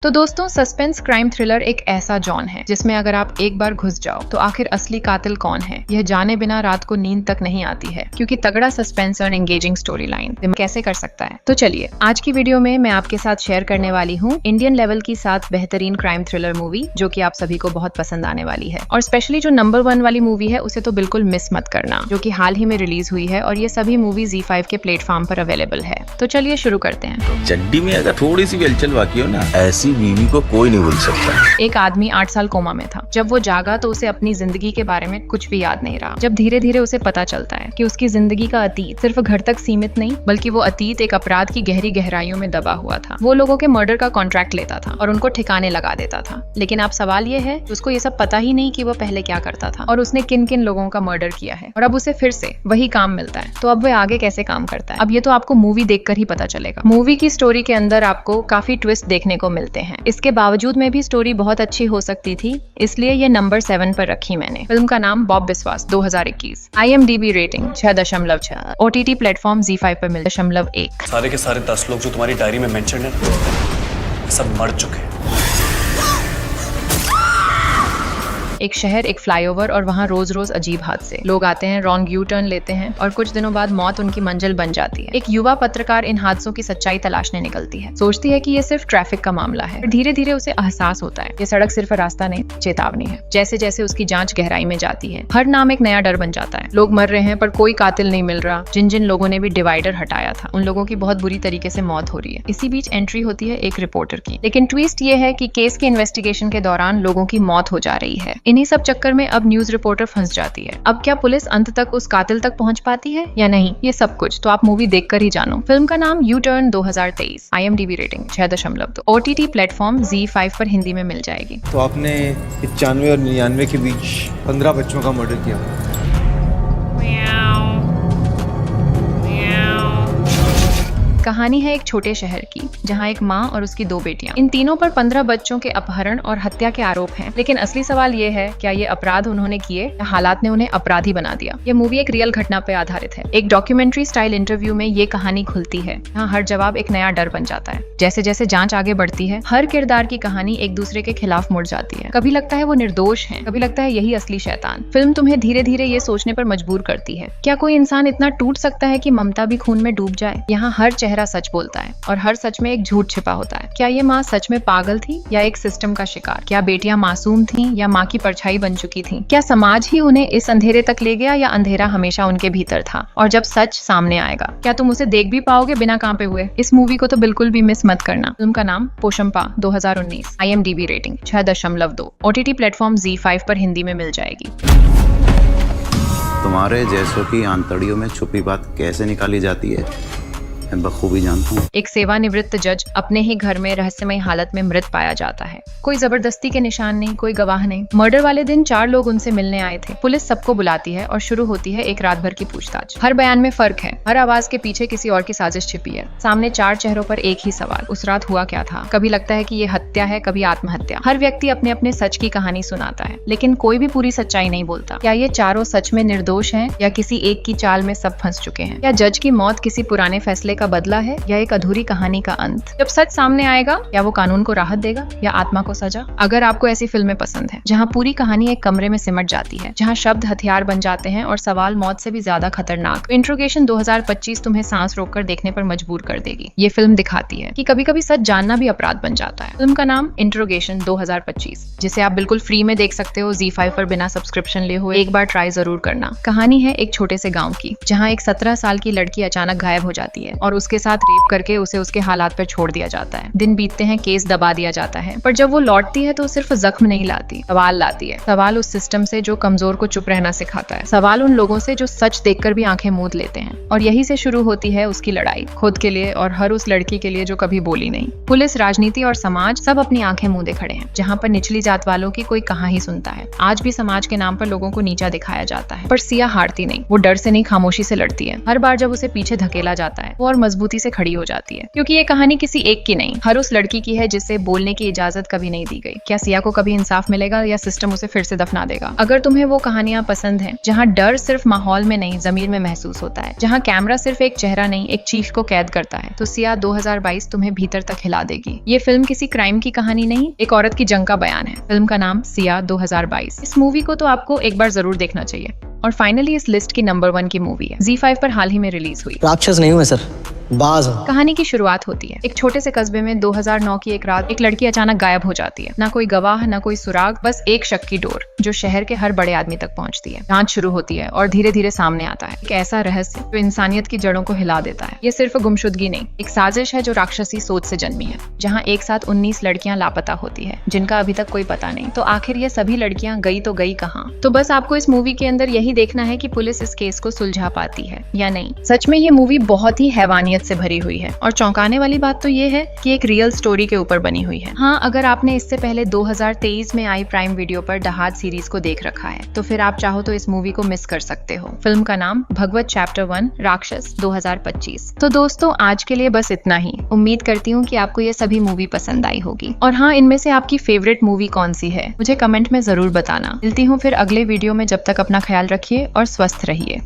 तो दोस्तों, suspense crime thriller एक ऐसा जॉन है जिसमें अगर आप एक बार घुस जाओ तो आखिर असली कातिल कौन है यह जाने बिना रात को नींद तक नहीं आती है, क्योंकि तगड़ा सस्पेंस और एंगेजिंग स्टोरी लाइन कैसे कर सकता है। तो चलिए, आज की वीडियो में मैं आपके साथ शेयर करने वाली हूँ इंडियन लेवल की 7 बेहतरीन क्राइम थ्रिलर मूवी जो कि आप सभी को बहुत पसंद आने वाली है। और स्पेशली जो नंबर 1 वाली मूवी है उसे तो बिल्कुल मिस मत करना, जो कि हाल ही में रिलीज हुई है और ये सभी मूवी ZEE5 के प्लेटफॉर्म पर अवेलेबल है। तो चलिए शुरू करते हैं। चड्डी में अगर थोड़ी सी भी हलचल बाकी हो ना, ऐसी बीवी को कोई नहीं भूल सकता। एक आदमी 8 साल कोमा में था। जब वो जागा तो उसे अपनी जिंदगी के बारे में कुछ भी याद नहीं रहा। जब धीरे धीरे उसे पता चलता है कि उसकी जिंदगी का अतीत सिर्फ घर तक सीमित नहीं, बल्कि वो अतीत एक अपराध की गहरी गहराइयों में दबा हुआ था। वो लोगों के मर्डर का कॉन्ट्रैक्ट लेता था और उनको ठिकाने लगा देता था। लेकिन अब सवाल ये है, उसको ये सब पता ही नहीं कि वो पहले क्या करता था और उसने किन किन लोगों का मर्डर किया है, और अब उसे फिर से वही काम मिलता है। तो अब वो आगे कैसे काम करता है, अब ये तो आपको मूवी देखकर ही पता चलेगा। मूवी की स्टोरी के अंदर आपको काफी ट्विस्ट देखने को मिलते हैं। इसके बावजूद में भी स्टोरी बहुत अच्छी हो सकती थी, इसलिए ये नंबर 7 पर रखी मैंने। फिल्म का नाम बॉब बिस्वास 2021। IMDb rating 6.6। OTT platform ZEE5 पर मिल 1.1। सारे के सारे 10 लोग जो तुम्हारी डायरी में मेंशन है सब मर चुके हैं। एक शहर, एक फ्लाईओवर, और वहाँ रोज रोज अजीब हादसे। लोग आते हैं, रॉन्ग यू टर्न लेते हैं और कुछ दिनों बाद मौत उनकी मंजिल बन जाती है। एक युवा पत्रकार इन हादसों की सच्चाई तलाशने निकलती है। सोचती है कि ये सिर्फ ट्रैफिक का मामला है। धीरे धीरे उसे एहसास होता है ये सड़क सिर्फ रास्ता नहीं, चेतावनी है। जैसे जैसे उसकी जांच गहराई में जाती है, हर नाम एक नया डर बन जाता है। लोग मर रहे हैं पर कोई कातिल नहीं मिल रहा। जिन जिन लोगों ने भी डिवाइडर हटाया था उन लोगों की बहुत बुरी तरीके से मौत हो रही है। इसी बीच एंट्री होती है एक रिपोर्टर की। लेकिन ट्विस्ट ये है कि केस के इन्वेस्टिगेशन के दौरान लोगों की मौत हो जा रही है। इन्हीं सब चक्कर में अब न्यूज रिपोर्टर फंस जाती है। अब क्या पुलिस अंत तक उस कातिल तक पहुंच पाती है या नहीं, ये सब कुछ तो आप मूवी देखकर ही जानो। फिल्म का नाम U turn 2023। IMDb rating 6.2। OTT platform ZEE5 पर हिंदी में मिल जाएगी। तो आपने 95 और 99 के बीच 15 बच्चों का मर्डर किया। कहानी है एक छोटे शहर की, जहां एक माँ और उसकी 2 बेटियां, इन तीनों पर 15 बच्चों के अपहरण और हत्या के आरोप हैं। लेकिन असली सवाल ये है, क्या ये अपराध उन्होंने किए या हालात ने उन्हें अपराधी बना दिया। ये मूवी एक रियल घटना पर आधारित है। एक डॉक्यूमेंट्री स्टाइल इंटरव्यू में ये कहानी खुलती है। यहाँ हर जवाब एक नया डर बन जाता है। जैसे जैसे जांच आगे बढ़ती है, हर किरदार की कहानी एक दूसरे के खिलाफ मुड़ जाती है। कभी लगता है वो निर्दोष है, कभी लगता है यही असली शैतान। फिल्म तुम्हें धीरे धीरे ये सोचने पर मजबूर करती है, क्या कोई इंसान इतना टूट सकता है कि ममता भी खून में डूब जाए। यहाँ हर चेहरा सच बोलता है और हर सच में एक झूठ छिपा होता है। क्या ये माँ सच में पागल थी या एक सिस्टम का शिकार? क्या बेटियां मासूम थीं या माँ की परछाई बन चुकी थीं? क्या समाज ही उन्हें इस अंधेरे तक ले गया या अंधेरा हमेशा उनके भीतर था? और जब सच सामने आएगा, क्या तुम उसे देख भी पाओगे बिना कांपे हुए? इस मूवी को तो बिल्कुल भी मिस मत करना। फिल्म का नाम Poshampa 2019। IMDb rating 6.2। OTT platform ZEE5 पर हिंदी में मिल जाएगी। तुम्हारे जैसों की आंतड़ियों में छुपी बात कैसे निकाली जाती है मैं बखूबी जानता हूँ। एक सेवानिवृत्त जज अपने ही घर में रहस्यमय हालत में मृत पाया जाता है। कोई जबरदस्ती के निशान नहीं, कोई गवाह नहीं। मर्डर वाले दिन 4 लोग उनसे मिलने आए थे। पुलिस सबको बुलाती है और शुरू होती है एक रात भर की पूछताछ। हर बयान में फर्क है, हर आवाज के पीछे किसी और की साजिश छिपी है। सामने 4 चेहरों पर एक ही सवाल, उस रात हुआ क्या था? कभी लगता है कि ये हत्या है, कभी आत्महत्या। हर व्यक्ति अपने अपने सच की कहानी सुनाता है, लेकिन कोई भी पूरी सच्चाई नहीं बोलता। क्या ये चारों सच में निर्दोष हैं या किसी एक की चाल में सब फंस चुके हैं? क्या जज की मौत किसी पुराने फैसले का बदला है या एक अधूरी कहानी का अंत? जब सच सामने आएगा, क्या वो कानून को राहत देगा या आत्मा को सजा? अगर आपको ऐसी फिल्में पसंद है जहां पूरी कहानी एक कमरे में सिमट जाती है, जहां शब्द हथियार बन जाते हैं और सवाल मौत से भी ज्यादा खतरनाक, तो इंट्रोगेशन 2025 तुम्हें सांस रोककर देखने पर मजबूर कर देगी। ये फिल्म दिखाती है कि कभी कभी सच जानना भी अपराध बन जाता है। फिल्म का नाम इंट्रोगेशन 2025, जिसे आप बिल्कुल फ्री में देख सकते हो ZEE5 पर बिना सब्सक्रिप्शन लिए हुए। एक बार ट्राई जरूर करना। कहानी है एक छोटे से गाँव की, जहाँ एक 17 साल की लड़की अचानक गायब हो जाती है और उसके साथ रेप करके उसे उसके हालात पर छोड़ दिया जाता है। दिन बीतते हैं, केस दबा दिया जाता है, पर जब वो लौटती है तो सिर्फ जख्म नहीं लाती, सवाल लाती है। सवाल उस सिस्टम से जो कमजोर को चुप रहना सिखाता है। सवाल उन लोगों से जो सच देखकर भी आंखें मूंद लेते हैं। और यही से शुरू होती है उसकी लड़ाई, खुद के लिए और हर उस लड़की के लिए जो कभी बोली नहीं। पुलिस, राजनीति और समाज सब अपनी आंखें मूंदे खड़े हैं। जहाँ पर निचली जात वालों की कोई कहाँ ही सुनता है। आज भी समाज के नाम पर लोगों को नीचा दिखाया जाता है, पर सिया हारती नहीं। वो डर से नहीं, खामोशी से लड़ती है। हर बार जब उसे पीछे धकेला जाता है, वो और मजबूती से खड़ी हो जाती है, क्योंकि ये कहानी किसी एक की नहीं, हर उस लड़की की है जिसे बोलने की इजाजत कभी नहीं दी गई। क्या सिया को कभी इंसाफ मिलेगा या सिस्टम उसे फिर से दफना देगा? अगर तुम्हें वो कहानियां पसंद हैं जहां डर सिर्फ माहौल में नहीं जमीर में महसूस होता है, जहां कैमरा सिर्फ एक चेहरा नहीं एक चीख को कैद करता है, तो सिया 2022 तुम्हें भीतर तक हिला देगी। ये फिल्म किसी क्राइम की कहानी नहीं, एक औरत की जंग का बयान है। फिल्म का नाम सिया 2022। इस मूवी को तो आपको एक बार जरूर देखना चाहिए। और फाइनली इस लिस्ट की नंबर 1 की मूवी है, ZEE5 पर हाल ही में रिलीज हुई। राक्षस नहीं हूँ मैं सर, बाज हूँ। कहानी की शुरुआत होती है एक छोटे से कस्बे में 2009 की एक रात एक लड़की अचानक गायब हो जाती है। ना कोई गवाह, ना कोई सुराग, बस एक शक की डोर जो शहर के हर बड़े आदमी तक पहुंचती है। जांच शुरू होती है और धीरे धीरे सामने आता है एक ऐसा रहस्य जो इंसानियत की जड़ों को हिला देता है। ये सिर्फ गुमशुदगी नहीं, एक साजिश है जो राक्षसी सोच से जन्मी है, जहाँ एक साथ 19 लड़कियां लापता होती है जिनका अभी तक कोई पता नहीं। तो आखिर ये सभी लड़कियां गई तो गई कहाँ? तो बस आपको इस मूवी के अंदर यही देखना है कि पुलिस इस केस को सुलझा पाती है या नहीं। सच में ये मूवी बहुत ही हैवानियत से भरी हुई है और चौंकाने वाली बात तो ये है कि एक रियल स्टोरी के ऊपर बनी हुई है। हाँ, अगर आपने इससे पहले 2023 में आई प्राइम वीडियो पर दहाड़ सीरीज को देख रखा है तो फिर आप चाहो तो इस मूवी को मिस कर सकते हो। फिल्म का नाम भगवत चैप्टर 1 राक्षस 2025। तो दोस्तों आज के लिए बस इतना ही। उम्मीद करती हूँ कि आपको ये सभी मूवी पसंद आई होगी। और हाँ, इनमें से आपकी फेवरेट मूवी कौन सी है मुझे कमेंट में जरूर बताना। मिलती हूँ फिर अगले वीडियो में, जब तक अपना ख्याल रखिए और स्वस्थ रहिए।